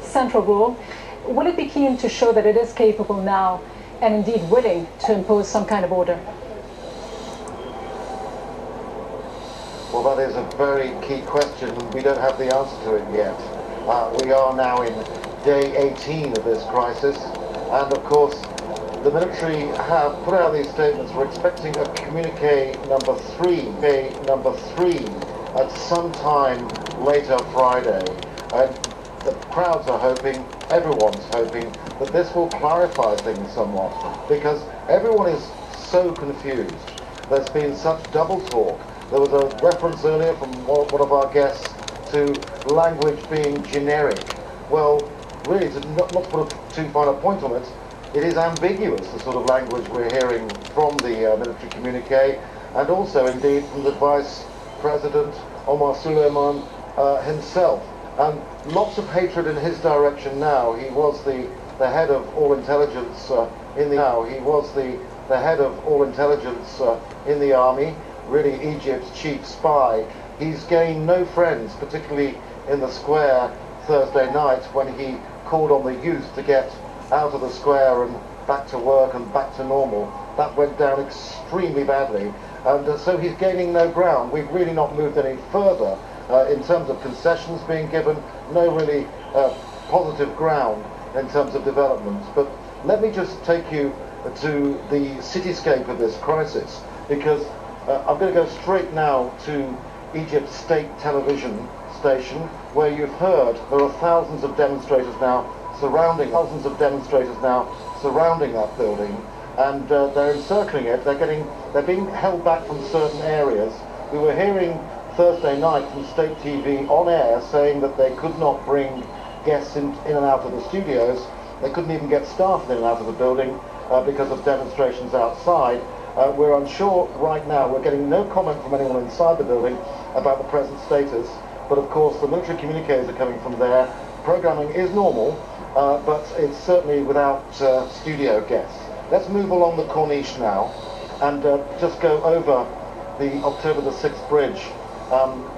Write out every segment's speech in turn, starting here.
central role. Will it be keen to show that it is capable now and indeed willing to impose some kind of order? Well, that is a very key question, and we don't have the answer to it yet. We are now in day 18 of this crisis, and of course the military have put out these statements. We're expecting a communique number three at some time later Friday, and the crowds are hoping, everyone's hoping, that this will clarify things somewhat, because everyone is so confused. There's been such double talk. There was a reference earlier from one of our guests to language being generic. Well, really, to not put too fine a point on it, it is ambiguous, the sort of language we're hearing from the military communique, and also indeed from the Vice President Omar Suleiman himself. And lots of hatred in his direction now. He was the head of all intelligence in the army, really Egypt's chief spy. He's gained no friends, particularly in the square Thursday night when he called on the youth to get out of the square and back to work and back to normal. That went down extremely badly, and so he's gaining no ground. We've really not moved any further in terms of concessions being given, no really positive ground in terms of developments. But let me just take you to the cityscape of this crisis, because I'm going to go straight now to Egypt's state television station, where you've heard there are thousands of demonstrators now surrounding that building, and they're encircling it. They're being held back from certain areas. We were hearing Thursday night from state TV on air saying that they could not bring guests in and out of the studios. They couldn't even get staff in and out of the building because of demonstrations outside. We're unsure right now. We're getting no comment from anyone inside the building about the present status, but of course the military communiques are coming from there. Programming is normal, but it's certainly without studio guests. Let's move along the Corniche now and just go over the October the 6th bridge.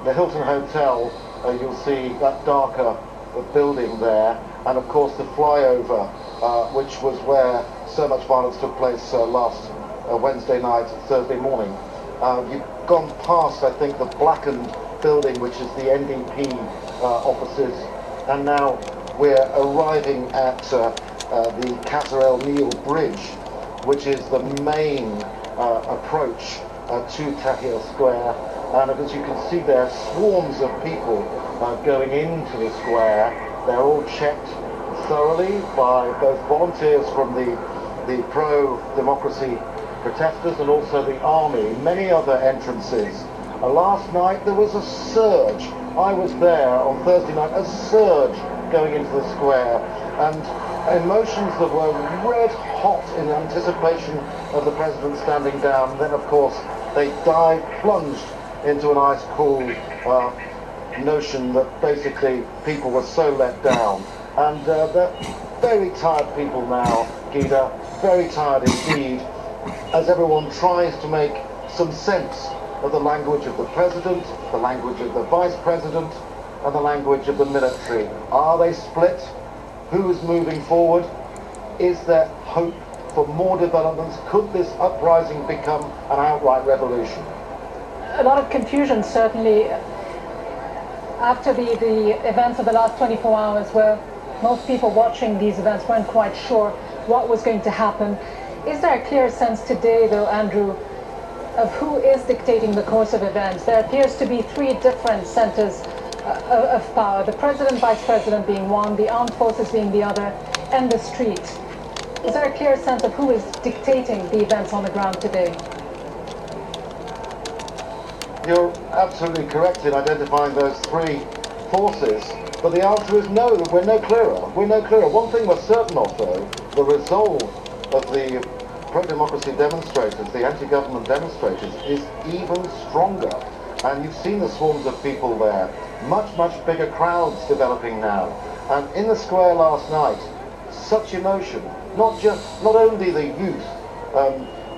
The Hilton Hotel, you'll see that darker building there, and of course the flyover, which was where so much violence took place last Wednesday night, Thursday morning. You've gone past, I think, the blackened building, which is the NDP offices, and now we're arriving at the Qasr El Nil Bridge, which is the main approach to Tahrir Square. And as you can see there, swarms of people going into the square. They're all checked thoroughly by both volunteers from the pro-democracy protesters and also the army. Many other entrances. Last night there was a surge. I was there on Thursday night, a surge going into the square, and emotions that were red hot in anticipation of the president standing down. And then of course they plunged into an ice-cool notion that basically people were so let down. And they're very tired people now, Gita, very tired indeed, as everyone tries to make some sense of the language of the president, the language of the vice president, and the language of the military. Are they split? Who is moving forward? Is there hope for more developments? Could this uprising become an outright revolution? A lot of confusion, certainly, after the events of the last 24 hours, where most people watching these events weren't quite sure what was going to happen. Is there a clear sense today, though, Andrew, of who is dictating the course of events? There appears to be three different centers of power, the president, vice president being one, the armed forces being the other, and the street. Is there a clear sense of who is dictating the events on the ground today? You're absolutely correct in identifying those three forces, but the answer is no, we're no clearer. We're no clearer. One thing we're certain of, though, the resolve of the pro-democracy demonstrators, the anti-government demonstrators, is even stronger. And you've seen the swarms of people there. Much, much bigger crowds developing now. And in the square last night, such emotion, not only the youth,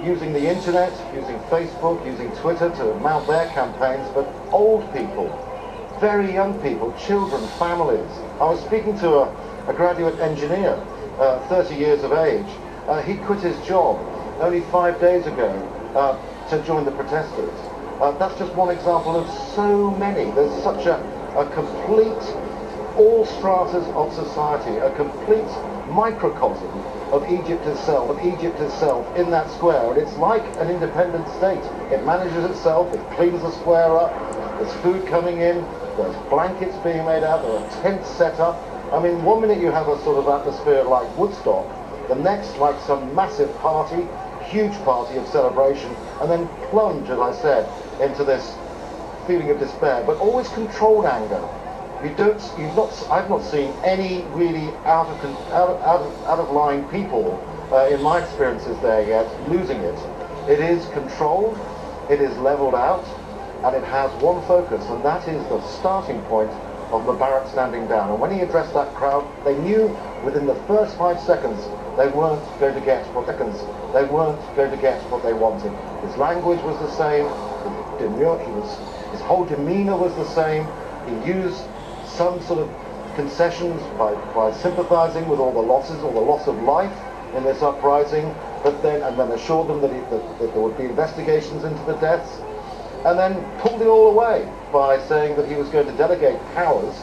using the internet, using Facebook, using Twitter to mount their campaigns, but old people very young people, children, families. I was speaking to a graduate engineer, 30 years of age. He quit his job only 5 days ago to join the protesters. That's just one example of so many. There's such a complete, all stratas of society, a complete microcosm of Egypt itself in that square. And it's like an independent state. It manages itself, it cleans the square up, there's food coming in, there's blankets being made out, there are tents set up. I mean, one minute you have a sort of atmosphere like Woodstock, the next like some massive party, huge party of celebration, and then plunge, as I said, into this feeling of despair, but always controlled anger. I've not seen any really out of line people in my experiences there yet losing it. It is controlled, it is leveled out, and it has one focus, and that is the starting point of Mubarak standing down. And when he addressed that crowd, they knew within the first 5 seconds they weren't going to get what they wanted. His language was the same, his whole demeanor was the same. He used some sort of concessions by sympathizing with all the losses, or the loss of life in this uprising, and then assured them that there would be investigations into the deaths, and then pulled it all away by saying that he was going to delegate powers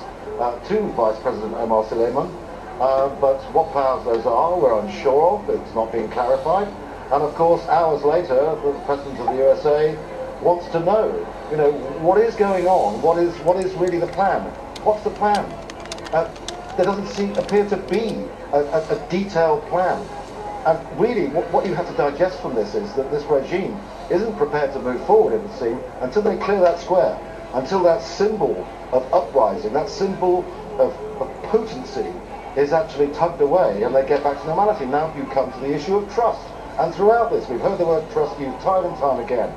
to Vice President Omar Suleiman, but what powers those are, we're unsure of. It's not being clarified. And of course, hours later, the President of the USA wants to know, what is going on? What is really the plan? What's the plan? There doesn't appear to be a detailed plan. And really, what you have to digest from this is that this regime isn't prepared to move forward, it would seem, until they clear that square, until that symbol of uprising, that symbol of potency is actually tugged away and they get back to normality. Now you come to the issue of trust. And throughout this, we've heard the word trust used time and time again.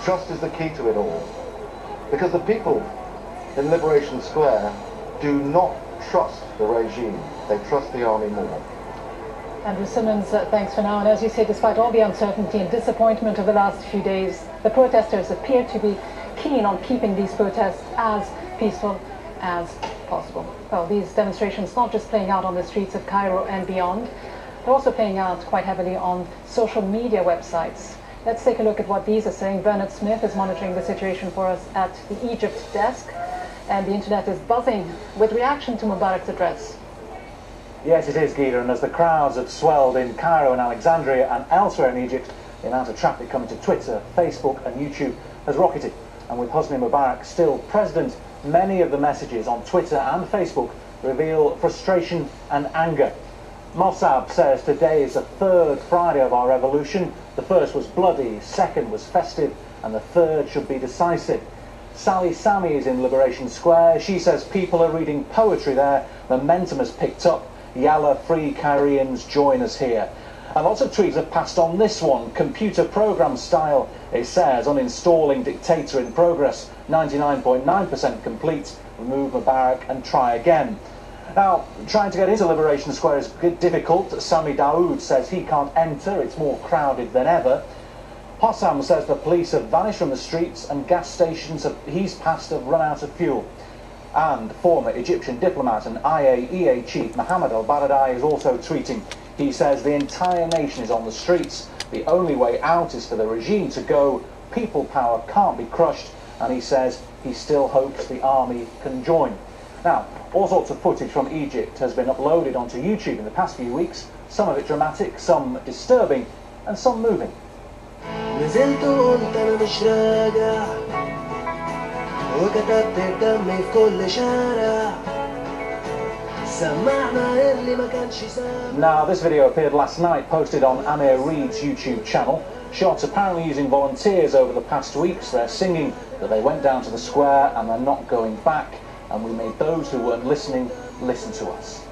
Trust is the key to it all. Because the people in Liberation Square do not trust the regime. They trust the army more. Andrew Simmons, thanks for now. And as you say, despite all the uncertainty and disappointment of the last few days, the protesters appear to be keen on keeping these protests as peaceful as possible. Well, these demonstrations not just playing out on the streets of Cairo and beyond, they're also playing out quite heavily on social media websites. Let's take a look at what these are saying. Bernard Smith is monitoring the situation for us at the Egypt desk, and the internet is buzzing with reaction to Mubarak's address. Yes, it is, Gita, and as the crowds have swelled in Cairo and Alexandria and elsewhere in Egypt, the amount of traffic coming to Twitter, Facebook and YouTube has rocketed. And with Hosni Mubarak still president, many of the messages on Twitter and Facebook reveal frustration and anger. Mossab says today is the third Friday of our revolution. The first was bloody, second was festive, and the third should be decisive. Sally Sammy is in Liberation Square. She says people are reading poetry there. Momentum has picked up. Yalla, free Caireans, join us here. And lots of tweets have passed on this one. Computer program style, it says, uninstalling dictator in progress, 99.9% complete, remove Mubarak and try again. Now, trying to get into Liberation Square is difficult. Sami Daoud says he can't enter, it's more crowded than ever. Hossam says the police have vanished from the streets and gas stations he's passed have run out of fuel. And former Egyptian diplomat and IAEA chief Mohammed al-Baradei is also tweeting. He says the entire nation is on the streets. The only way out is for the regime to go. People power can't be crushed. And he says he still hopes the army can join. Now, all sorts of footage from Egypt has been uploaded onto YouTube in the past few weeks. Some of it dramatic, some disturbing, and some moving. Now, this video appeared last night, posted on Amir Reed's YouTube channel. Shots apparently using volunteers over the past weeks. They're singing that they went down to the square and they're not going back. And we made those who weren't listening listen to us.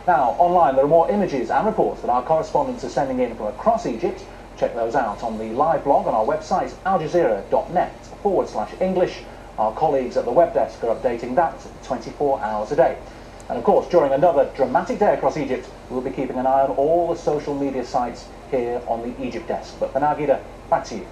Now, online there are more images and reports that our correspondents are sending in from across Egypt. Check those out on the live blog on our website, aljazeera.net/English. Our colleagues at the web desk are updating that 24 hours a day. And of course, during another dramatic day across Egypt, we'll be keeping an eye on all the social media sites here on the Egypt desk. But for now, Gita, back to you.